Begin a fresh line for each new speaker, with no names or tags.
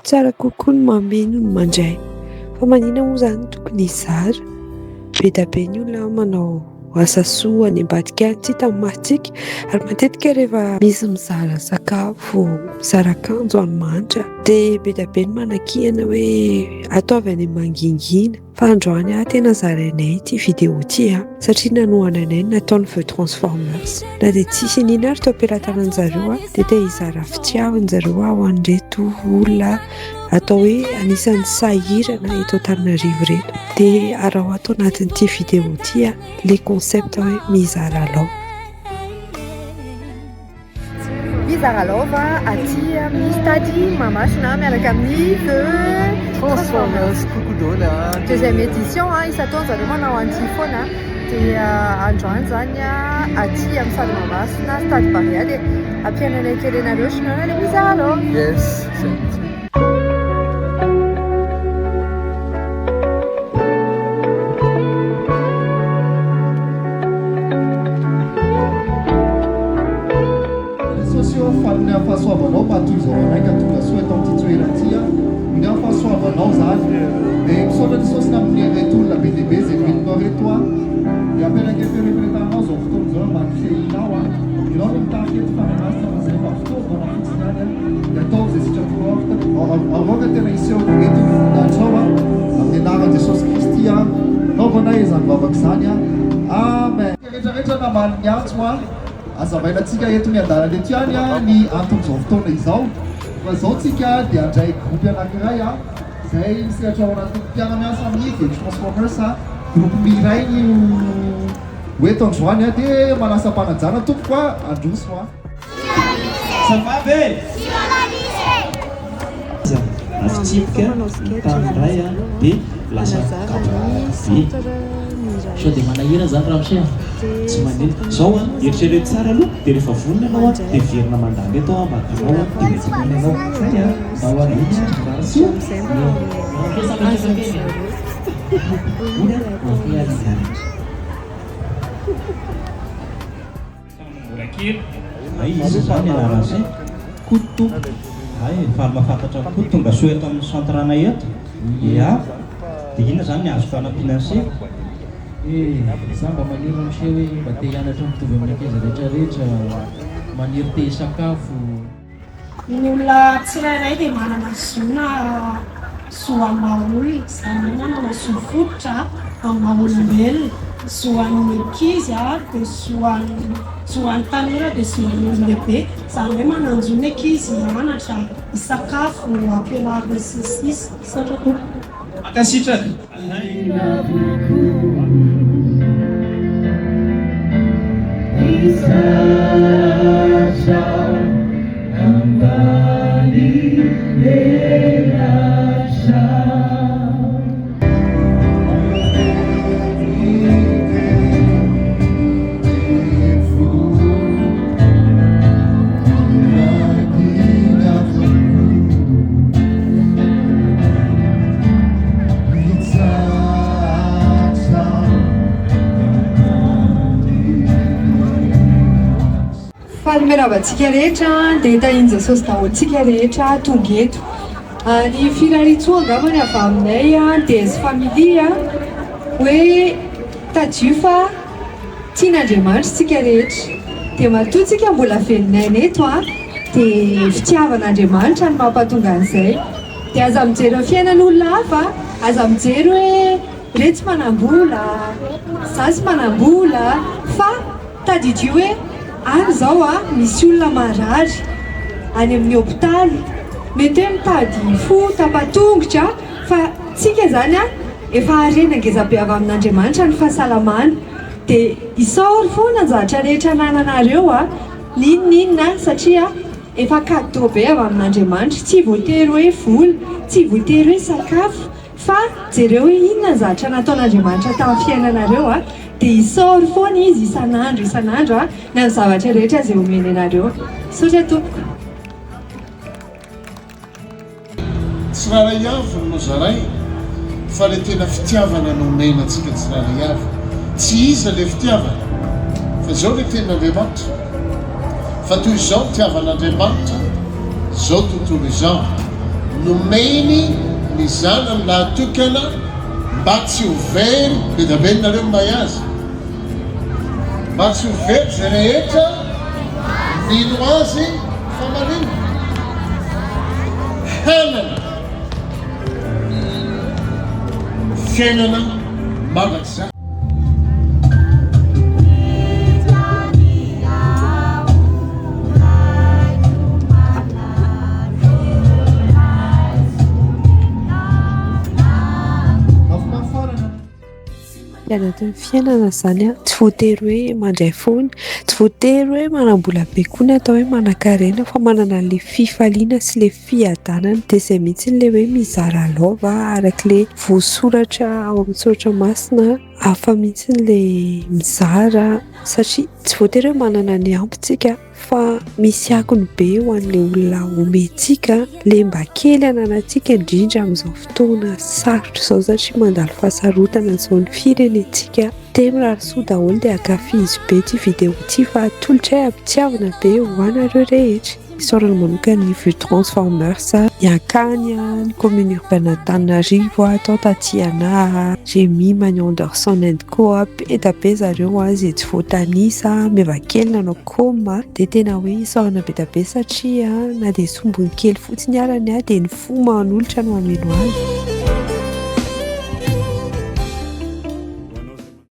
tsara kokoa ny mameno ny mandray fa manina moa izany tokony hizara be da be ny olona manao asa soa any ambadika tsy hitan'ny masitsika ary matetika rehefa misy mizara sakafo mizara akanjo any-manitra dia be da be ny manakihana hoe ataovy any mangingina fa androany tena zarainay ity vidéo ity satria nanohana anay nataony feu transformers na dia tsisy nina ary toam-pilatanany zareo dia te hizara fitiavany zareo ho an'ireto olona atao hoe anisan'ny sahirana eto Antananarivo reto dia araho atao anatin'ity vidéo ity le concept hoe mizara lao.
Mizara laova aty amin'ny stady Mahamasina miaraka amin'ny feu transformers deuxième édition isa-taona zareo manao antifoana dia androany zany aty amin'ny stady Mahamasina stady Barea dia ampiananay kely anareo sinona le mizara lao.
Yes. Fahasoavanao matoy zao anaika tonga soetan ty toeranty ny fahasoavanao zany dia misaotra ny saosina amin'ny reto olona be dehibe zay vilinao reto dia apelaka firepretanao zao fotoana zao manofehinao ianao no mitafy eto fananasa mazay fa fitaovana fotsiny any dia atao zay sitraponao avoaka tena iseho eto fondatrao amin'ny anarany Jesosy Kristy naovana izany vavaka izany amen. Rehetrarehetra namany ny antso azavainantsika eto ny andalana eto ihany ny anton'izao fotoana izao fa izao tsika dia andray groupe anankiray izay misehatra ao anaty mpiara-miasa amin'ny feu transformers groupe miray ny eto androany dia manasa-panajana tompoko androso
Savabe afitsipika tamiray dia lasa kapobe sao dia manahira zany raha misy tsy maneny zao eritrereto tsara aloha dia rehefa vonona anao dia verina mandanga eto matinao dia mety manenao zay mba izy zany anarany koto fa mahafantatra koto tonga soa eto amin'ny centrana eto ia dia ina zany ny azoko anam-pinanse za mba maniry miseho hoe mba te hianatra mitovy amin'ny ankizy rehetrarehetra maniry te sakafo
ny olona tsirairay dia manana zona soamaolona izany manana sofototra amaolombelona zoan'ny ankizy dia zoan'ny tanora dia zoan'ny olon-lehibe izany hoe mananjona ankizy hianatra hisakafo ampianarina sisisy satrako
akasitraka
Fahameravatsika rehetra dia hitahiny Jesosy daholintsika rehetra tonga eto. Ny firaritsoa angambany avy aminay dia sy familia hoe tadio fa tian'Andriamanitra tsika rehetra dia matoa tsika mbola velonay eto dia fitiavan'Andriamanitra ny mampatonga an'izay dia aza mijery fiainan'olona hafa aza mijery hoe reto tsy manam-bola za sy manam-bola fa tadidio hoe any zao misy olona marary any amin'ny hôpitaly mety hoe mitady fo tapatongotra fa tsika zany efa harena ngezabe avy amin'Andriamanitra ny fahasalamana dia isaory foana anjahatra rehetra nananareo ninonina satria efa cadeau be avy amin'Andriamanitra tsy voatery hoe vola tsy voatery hoe sakafo fa jereo hoe inona anjahatra nataon'Andriamanitra tamin'ny fiainanareo dia isaory foana izy isan'andro na amin'ny zavatra rehetra izay omeny anareo. Saotra tompoko.
Tsy raray avy no zaray fa le tena fitiavana no omenantsika tsy raray avy tsy iza le fitiavana fa zao le tenin'Andriamanitra fa toy izao fitiavan'Andriamanitra zao tontolo izao nomeny ny zanany lahatokana mba tsy ho very be da be nareo mahay azy mba tsy ho very zay rehetra mino azy fa marina hanana fiainana mavaky zay
anatin'ny fiainana zany a tsy voatery hoe mandray foana, tsy voatery hoe manam-bola be koa ny atao hoe manan-karena fa manana le fifaliana sy le fiadanana dia izay mihitsy le hoe mizara laova araka le voasoratra ao amin'ny soratra masina hafa mihitsy le mizara satria tsy voatery hoe manana ny ampitsika fa misy akony be ho an'le olona omentsika le mba kely ananantsika indrindra amin'izao fotoana sarotra izao satria mandalo fahasarotana izao ny firenentsika temy rarisoa daholo dia ankafizy be ity vidéo ity fa atolotra ampitiavana be ho anareo rehetra isaorana manokana ny Vue Transformers ny Ankany ny commune urbaine Antananarivo atao Tatiana Rémy Magnan Anderson and Co be da be zareo azy tsy voatanisa mevakely nanao koma dia tena hoe isaorana be da be satria na dia sombony kely fotsiny arany dia ny fo manolotra no ameno azy